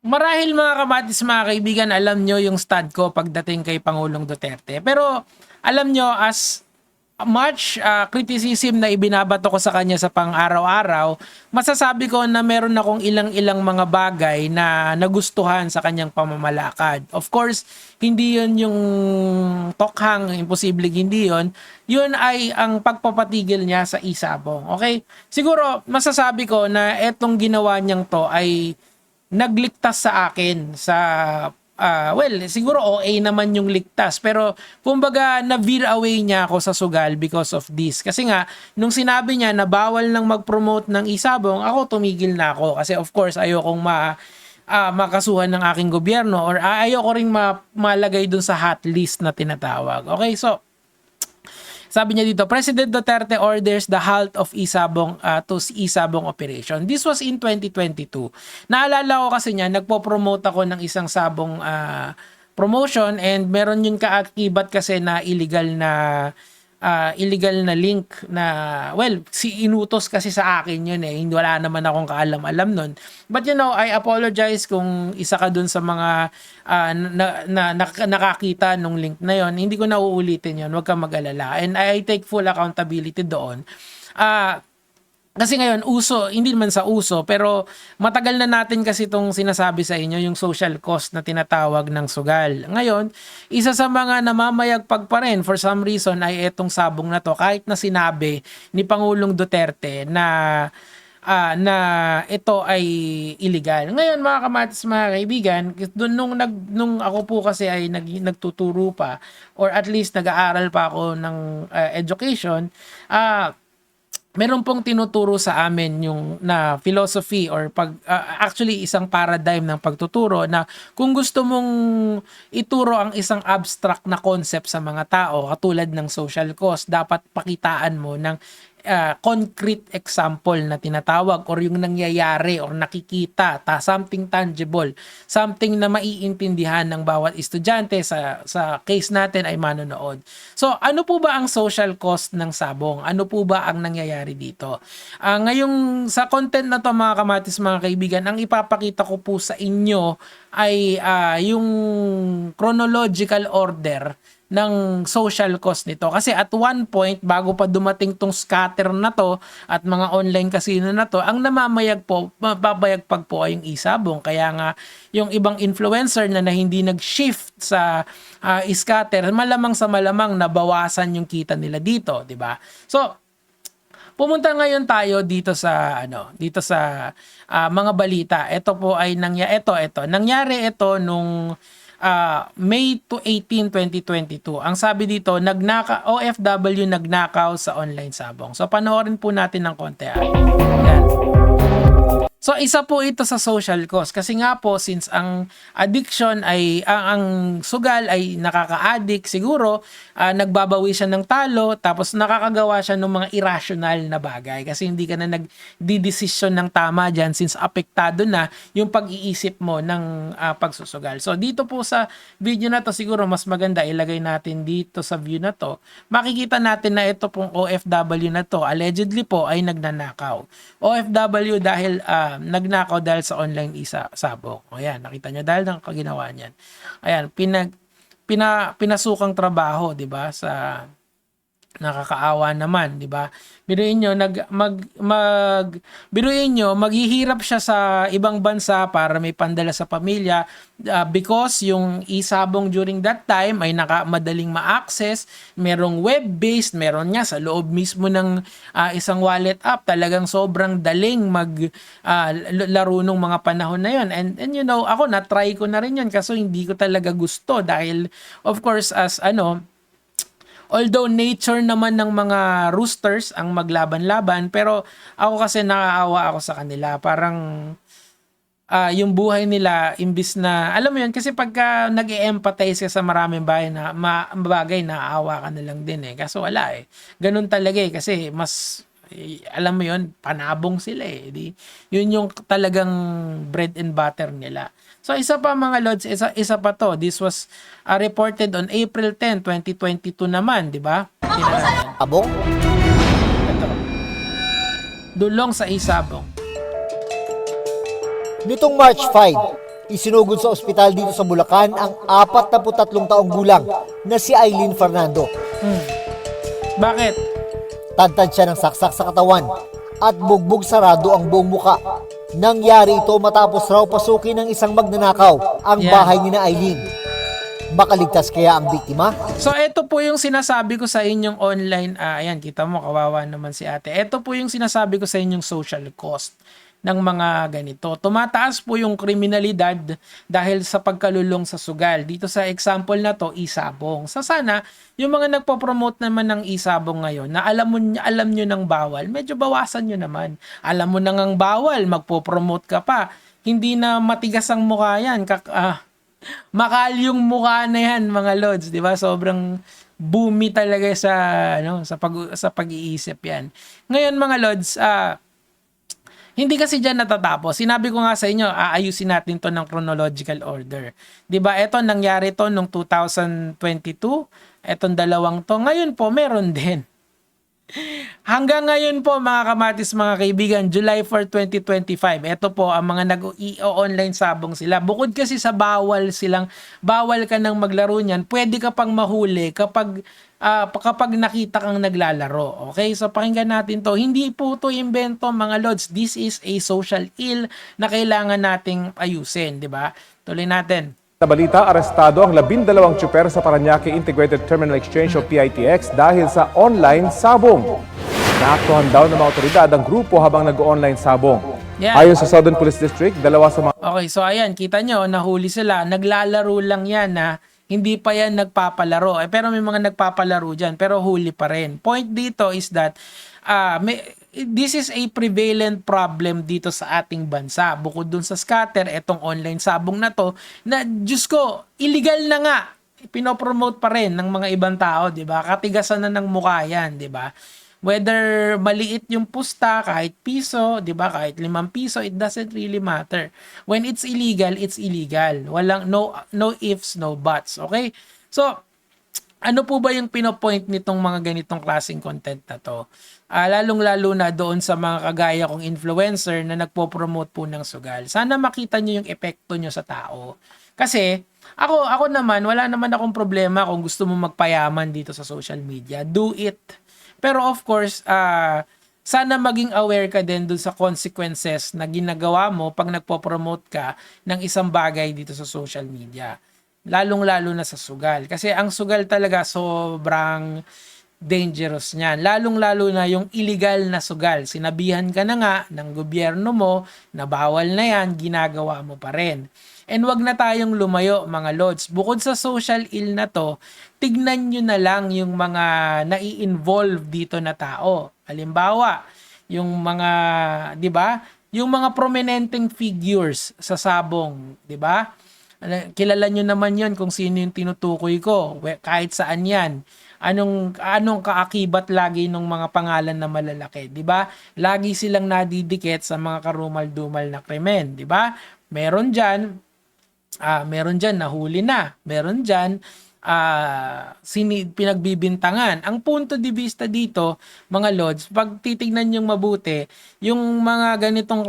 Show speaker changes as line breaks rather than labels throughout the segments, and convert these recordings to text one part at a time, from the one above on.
Marahil mga kamatis, mga kaibigan, alam nyo yung stand ko pagdating kay Pangulong Duterte. Pero alam nyo, as much criticism na ibinabato ko sa kanya sa pang-araw-araw, masasabi ko na meron akong ilang-ilang mga bagay na nagustuhan sa kanyang pamamalakad. Of course, hindi yun yung tokhang, imposible hindi yun. Yun ay ang pagpapatigil niya sa isabong. Okay? Siguro, masasabi ko na etong ginawa niyang to ay nagligtas sa akin sa well, siguro OA naman yung ligtas, pero kumbaga na-veer away niya ako sa sugal because of this. Kasi nga, nung sinabi niya na bawal nang mag-promote ng isabong, ako tumigil na ako. Kasi of course, ayokong makasuhan ng aking gobyerno or ayoko ring malagay dun sa hot list na tinatawag. Okay, so sabi niya dito, President Duterte orders the halt of Isabong to Isabong operation. This was in 2022. Naalala ko kasi niya, nagpo-promote ako ng isang sabong promotion and meron yun kaakibat kasi na illegal na link na, well, si inutos kasi sa akin yun eh. Hindi, wala naman akong kaalam-alam nun. But you know, I apologize kung isa ka dun sa mga nakakita nung link na yon. Hindi ko na uulitin yun. Huwag kang mag-alala. And I take full accountability doon. Kasi ngayon, uso, hindi naman sa uso, pero matagal na natin kasi itong sinasabi sa inyo, yung social cost na tinatawag ng sugal. Ngayon, isa sa mga namamayagpag pa rin, for some reason, ay itong sabong na to, kahit na sinabi ni Pangulong Duterte na ito ay illegal. Ngayon, mga kamatis, mga kaibigan, nung ako po kasi ay nagtuturo pa, or at least nag-aaral pa ako ng education, meron pong tinuturo sa amin yung na philosophy or actually isang paradigm ng pagtuturo na kung gusto mong ituro ang isang abstract na concept sa mga tao katulad ng social cost, dapat pakitaan mo ng concrete example na tinatawag or yung nangyayari or nakikita, something tangible, something na maiintindihan ng bawat estudyante, sa case natin ay manonood. So, ano po ba ang social cost ng sabong? Ano po ba ang nangyayari dito? Ngayong sa content na to, mga kamatis, mga kaibigan, ang ipapakita ko po sa inyo ay yung chronological order ng social cost nito. Kasi at one point, bago pa dumating tong scatter na to at mga online casino na to, ang mapabayagpag po ay yung isabong. Kaya nga, yung ibang influencer na hindi nag-shift sa scatter, malamang sa malamang nabawasan yung kita nila dito, di ba? So, pumunta ngayon tayo dito sa mga balita. Ito po ay nangyari ito nung May 18, 2022. Ang sabi dito, OFW nagnakaw sa online sabong. So panoorin po natin ng konti. Yan. So isa po ito sa social cost kasi nga po since ang addiction ay ang sugal ay nakaka-addict, siguro nagbabawi siya ng talo tapos nakakagawa siya ng mga irrational na bagay kasi hindi ka na nagdidesisyon ng tama diyan since apektado na yung pag-iisip mo ng pagsusugal. So dito po sa video na to, siguro mas maganda ilagay natin dito sa view na to. Makikita natin na ito pong OFW na to allegedly po ay nagnanakaw. OFW dahil nagnakaw dahil sa online sabong. O yan, nakita nyo dahil ng kaginawa niyan. Ayan, pinasukang trabaho, 'di ba? Sa nakakaawa naman, 'di ba? Biruin niyo maghihirap siya sa ibang bansa para may pandala sa pamilya because yung isabong during that time ay madaling ma-access, merong web-based, meron niya sa loob mismo ng isang wallet app, talagang sobrang daling laro nung mga panahon na yon. And you know, ako na-try ko na rin yon kasi hindi ko talaga gusto dahil of course although nature naman ng mga roosters ang maglaban-laban, pero ako kasi nakaawa ako sa kanila. Parang yung buhay nila, imbis na, alam mo yun, kasi pagka nag-e-empathize ka sa maraming bagay, naaawa ka na lang din eh. Kaso wala eh. Ganun talaga eh, kasi mas, alam mo yun, panabong sila eh. Yun yung talagang bread and butter nila. So isa pa mga lods, isa pa to. This was reported on April 10, 2022 naman, di ba?
Abong?
Ito. Dulong sa isabong.
Nitong March 5, Isinugod sa ospital dito sa Bulacan ang 43 taong gulang na si Eileen Fernando.
Bakit?
Tadtad siya ng saksak sa katawan at bugbog sarado ang buong muka. Nangyari ito matapos raw pasukin ng isang magnanakaw ang
Yan.
bahay ni na Eileen. Makaligtas kaya ang biktima?
So, ito po yung sinasabi ko sa inyong online. Ayan, kita mo, kawawa naman si ate. Ito po yung sinasabi ko sa inyong social cost ng mga ganito. Tumataas po yung kriminalidad dahil sa pagkalulong sa sugal. Dito sa example na to, isabong. Sa sana, yung mga nagpo-promote naman ng isabong ngayon, na alam nyo ng bawal, medyo bawasan nyo naman. Alam mo nang ang bawal, magpo-promote ka pa. Hindi na matigas ang mukha yan. Makal yung mukha na yan, mga lods, di ba? Sobrang boomy talaga sa pag-iisip yan. Ngayon, mga lods, hindi kasi dyan natatapos. Sinabi ko nga sa inyo, aayusin natin to ng chronological order. 'Di ba? Ito nangyari to nung 2022. Etong dalawang to. Ngayon po, meron din. Hanggang ngayon po, mga kamatis, mga kaibigan, July 4, 2025, ito po ang mga nag-i-online sabong sila. Bukod kasi sa bawal ka nang maglaro niyan, pwede ka pang mahuli kapag nakita kang naglalaro. Okay? So pakinggan natin to. Hindi po to imbento, mga lods. This is a social ill na kailangan nating ayusin, 'di ba? Tuloy natin.
Sa balita, arestado ang 12 tsuper sa Parañaque Integrated Terminal Exchange o PITX dahil sa online sabong. Naaktuhan daw ng mga otoridad ang grupo habang nag-online sabong.
Yan.
Ayon sa Southern Police District, dalawa sa mga
Okay, so ayan, kita nyo, nahuli sila. Naglalaro lang yan na hindi pa yan nagpapalaro. Pero may mga nagpapalaro dyan, pero huli pa rin. Point dito is that this is a prevalent problem dito sa ating bansa. Bukod dun sa scatter, etong online sabong na to, na Diyos ko, illegal na nga. Pinopromote pa rin ng mga ibang tao, di ba? Katigasan na ng mukha yan, di ba? Whether maliit yung pusta, kahit piso, di ba? Kahit 5 piso, it doesn't really matter. When it's illegal, it's illegal. Walang, no ifs, no buts. Okay? So, ano po ba yung pinopoint nitong mga ganitong klaseng content na to? Lalong-lalo na doon sa mga kagaya kong influencer na nagpo-promote po ng sugal. Sana makita nyo yung epekto nyo sa tao. Kasi, ako naman, wala naman akong problema kung gusto mo magpayaman dito sa social media. Do it. Pero of course, sana maging aware ka din dun sa consequences na ginagawa mo pag nagpo-promote ka ng isang bagay dito sa social media. Lalong-lalo na sa sugal. Kasi ang sugal talaga sobrang dangerous niyan. Lalong-lalo na yung illegal na sugal. Sinabihan ka na nga ng gobyerno mo na bawal na yan, ginagawa mo pa rin. And wag na tayong lumayo, mga lods. Bukod sa social ill na to, tignan nyo na lang yung mga nai-involve dito na tao. Halimbawa, yung mga, di ba? Yung mga prominenteng figures sa sabong, di ba? Kilala nyo naman yon kung sino yung tinutukoy ko. Kahit saan yan. Anong kaakibat lagi ng mga pangalan na malalaki, 'di ba? Lagi silang nadidikit sa mga karumal-dumal na krimen, 'di ba? Meron diyan nahuli na. Meron diyan pinagbibintangan. Ang punto de vista dito, mga lods, pag titignan yung mabuti, yung mga ganitong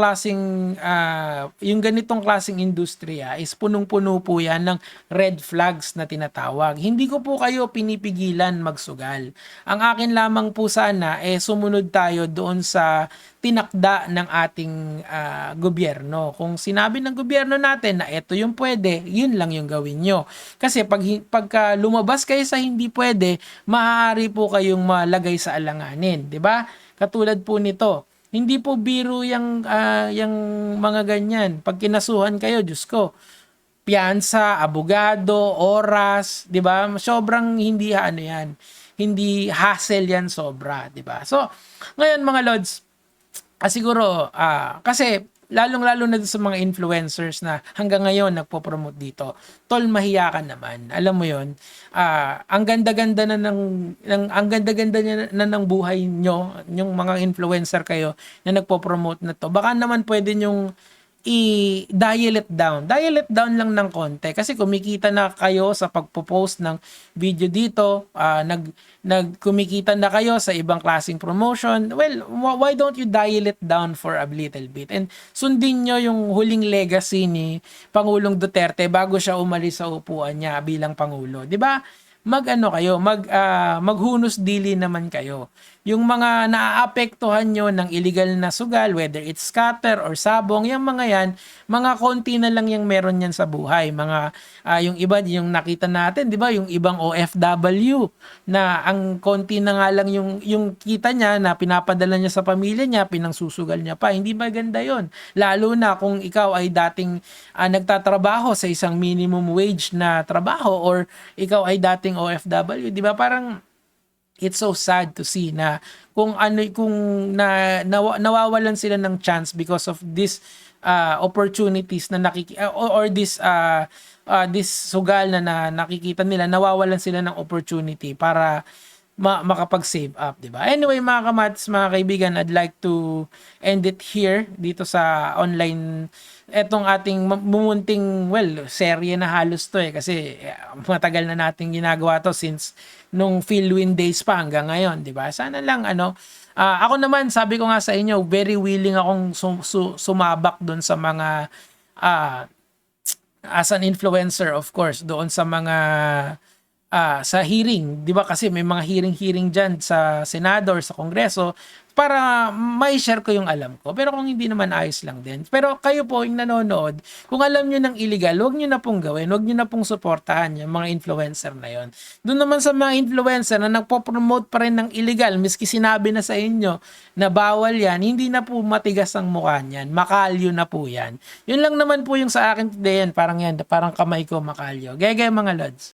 klaseng industriya is punong-puno po yan ng red flags na tinatawag. Hindi ko po kayo pinipigilan magsugal. Ang akin lamang po sana sumunod tayo doon sa tinakda ng ating gobyerno. Kung sinabi ng gobyerno natin na ito yung pwede, yun lang yung gawin nyo. Kasi pagka lumabas kayo sa hindi pwede, maaari po kayong malagay sa alanganin, 'di ba? Katulad po nito. Hindi po biro yung mga ganyan. Pag kinasuhan kayo, Diyos ko, piyansa, abogado, oras, 'di ba? Sobrang hindi yan. Hindi hassle yan sobra, 'di ba? So, ngayon mga lods, siguro, kasi lalong-lalo na sa mga influencers na hanggang ngayon nagpo-promote dito. Tol, mahiya ka naman. Alam mo 'yon. Ang ganda-ganda na ng buhay nyo, yung mga influencer kayo na nagpo-promote na to. Baka naman pwede nyong i-dial it down. Dial it down lang ng konti kasi kumikita na kayo sa pagpo-post ng video dito, kumikita na kayo sa ibang klaseng promotion. Well, why don't you dial it down for a little bit? And sundin nyo yung huling legacy ni Pangulong Duterte bago siya umalis sa upuan niya bilang Pangulo. 'Di ba? Maghunos dili naman kayo. Yung mga naaapektuhan nyo ng illegal na sugal, whether it's scatter or sabong, yung mga yan, mga konti na lang yung meron yan sa buhay. Yung iba, yung nakita natin, di ba, yung ibang OFW, na ang konti na nga lang yung kita niya na pinapadala niya sa pamilya niya, pinangsusugal niya pa. Hindi ba ganda yon? Lalo na kung ikaw ay dating nagtatrabaho sa isang minimum wage na trabaho or ikaw ay dating OFW, di ba, parang it's so sad to see na nawawalan sila ng chance because of this opportunities na or this sugal na nakikita nila, nawawalan sila ng opportunity para makapag-save up, di ba? Anyway, mga kamats, mga kaibigan, I'd like to end it here dito sa online etong ating mumunting, serye na halos to kasi matagal na natin ginagawa to since nung Philwin days pa hanggang ngayon, di ba? Sana lang ako naman, sabi ko nga sa inyo, very willing akong sumabak doon sa mga as an influencer, of course, doon sa mga sa hearing, 'di ba, kasi may mga hearing diyan sa Senado or sa Kongreso para mai-share ko yung alam ko. Pero kung hindi naman, ayos lang din. Pero kayo po yung nanonood, kung alam nyo ng illegal, huwag nyo na pong gawin, huwag nyo na pong suportahan yung mga influencer na yon. Doon naman sa mga influencer na nagpo-promote pa rin ng illegal, miski sinabi na sa inyo na bawal yan, hindi na po matigas ang mukha niyan, makalyo na po yan. Yun lang naman po yung sa akin today, parang kamay ko makalyo. Gaya mga lods.